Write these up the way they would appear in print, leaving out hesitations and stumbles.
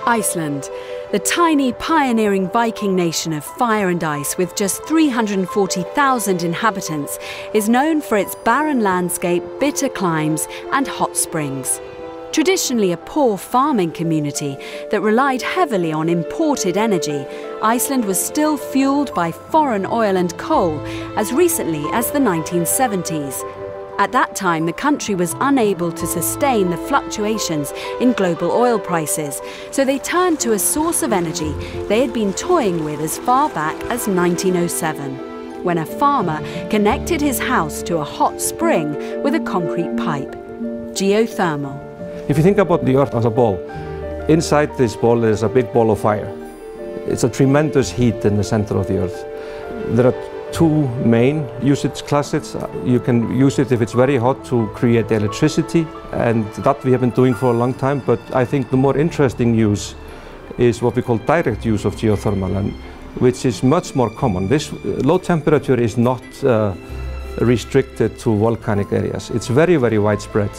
Iceland, the tiny pioneering Viking nation of fire and ice with just 340,000 inhabitants, is known for its barren landscape, bitter climes and hot springs. Traditionally a poor farming community that relied heavily on imported energy, Iceland was still fuelled by foreign oil and coal as recently as the 1970s. At that time, the country was unable to sustain the fluctuations in global oil prices, so they turned to a source of energy they had been toying with as far back as 1907, when a farmer connected his house to a hot spring with a concrete pipe. Geothermal. If you think about the Earth as a ball, inside this ball is a big ball of fire. It's a tremendous heat in the center of the Earth. There are two main usage classes. You can use it if it's very hot to create electricity, and that we have been doing for a long time, but I think the more interesting use is what we call direct use of geothermal, and which is much more common. This low temperature is not restricted to volcanic areas. It's very, very widespread.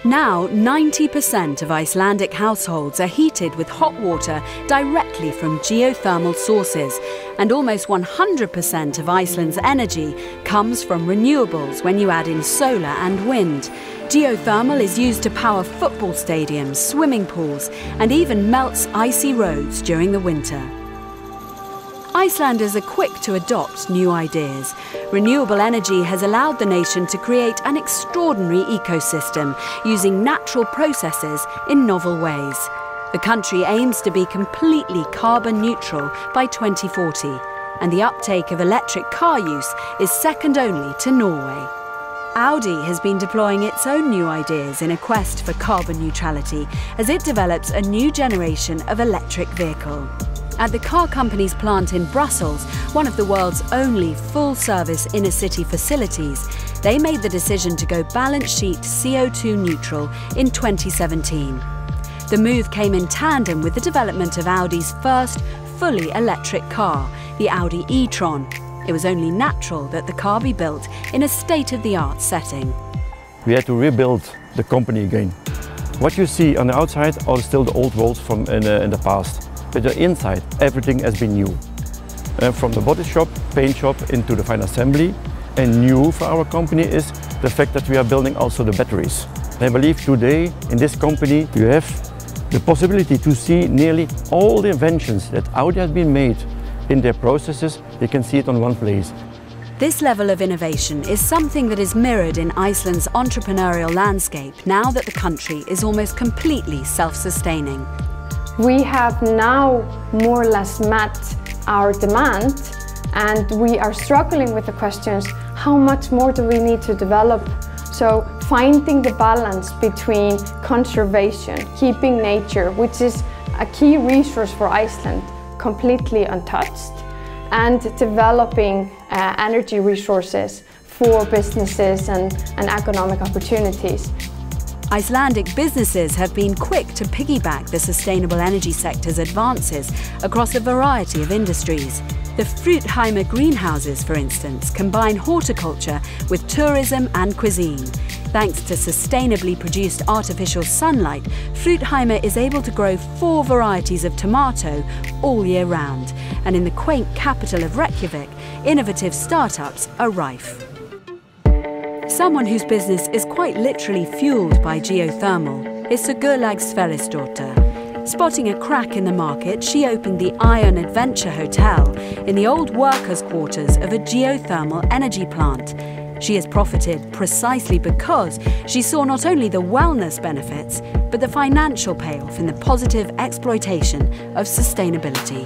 Now, 90% of Icelandic households are heated with hot water directly from geothermal sources, and almost 100% of Iceland's energy comes from renewables when you add in solar and wind. Geothermal is used to power football stadiums, swimming pools, and even melts icy roads during the winter. Icelanders are quick to adopt new ideas. Renewable energy has allowed the nation to create an extraordinary ecosystem using natural processes in novel ways. The country aims to be completely carbon neutral by 2040, and the uptake of electric car use is second only to Norway. Audi has been deploying its own new ideas in a quest for carbon neutrality as it develops a new generation of electric vehicle. At the car company's plant in Brussels, one of the world's only full-service inner-city facilities, they made the decision to go balance sheet CO2 neutral in 2017. The move came in tandem with the development of Audi's first fully electric car, the Audi e-tron. It was only natural that the car be built in a state-of-the-art setting. We had to rebuild the company again. What you see on the outside are still the old roads from in the past. But the inside, everything has been new. From the body shop, paint shop, into the final assembly. And new for our company is the fact that we are building also the batteries. I believe today in this company you have the possibility to see nearly all the inventions that Audi has been made in their processes. You can see it on one place. This level of innovation is something that is mirrored in Iceland's entrepreneurial landscape now that the country is almost completely self-sustaining. We have now more or less met our demand, and we are struggling with the questions, how much more do we need to develop? So finding the balance between conservation, keeping nature, which is a key resource for Iceland, completely untouched, and developing energy resources for businesses and economic opportunities. Icelandic businesses have been quick to piggyback the sustainable energy sector's advances across a variety of industries. The Fruitheimer greenhouses, for instance, combine horticulture with tourism and cuisine. Thanks to sustainably produced artificial sunlight, Fruitheimer is able to grow 4 varieties of tomato all year round. And in the quaint capital of Reykjavik, innovative startups are rife. Someone whose business is quite literally fueled by geothermal is Sigurlaug Sverrisdóttir. Spotting a crack in the market, she opened the Ion Adventure Hotel in the old workers' quarters of a geothermal energy plant. She has profited precisely because she saw not only the wellness benefits, but the financial payoff in the positive exploitation of sustainability.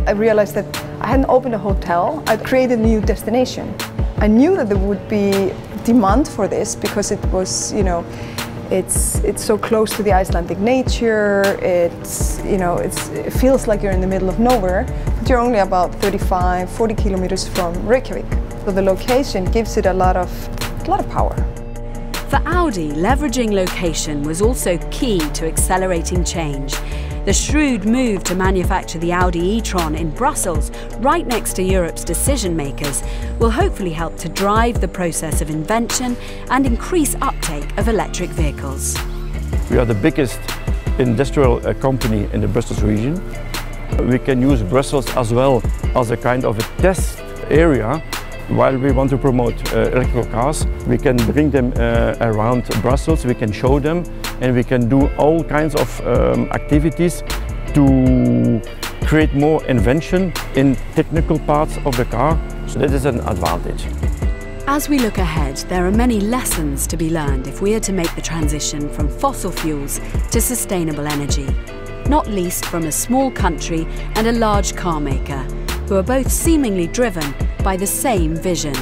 I realized that I hadn't opened a hotel, I created a new destination. I knew that there would be demand for this because it was, it's so close to the Icelandic nature. It feels like you're in the middle of nowhere, but you're only about 35-40 kilometers from Reykjavik. So the location gives it a lot of power. For Audi, leveraging location was also key to accelerating change. The shrewd move to manufacture the Audi e-tron in Brussels, right next to Europe's decision makers, will hopefully help to drive the process of invention and increase uptake of electric vehicles. We are the biggest industrial company in the Brussels region. We can use Brussels as well as a kind of a test area. While we want to promote electrical cars, we can bring them around Brussels, we can show them, and we can do all kinds of activities to create more invention in technical parts of the car. So that is an advantage. As we look ahead, there are many lessons to be learned if we are to make the transition from fossil fuels to sustainable energy, not least from a small country and a large car maker, who are both seemingly driven by the same vision,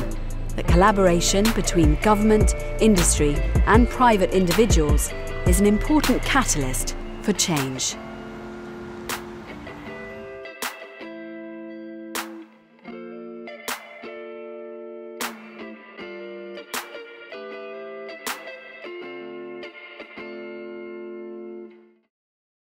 that collaboration between government, industry and private individuals is an important catalyst for change.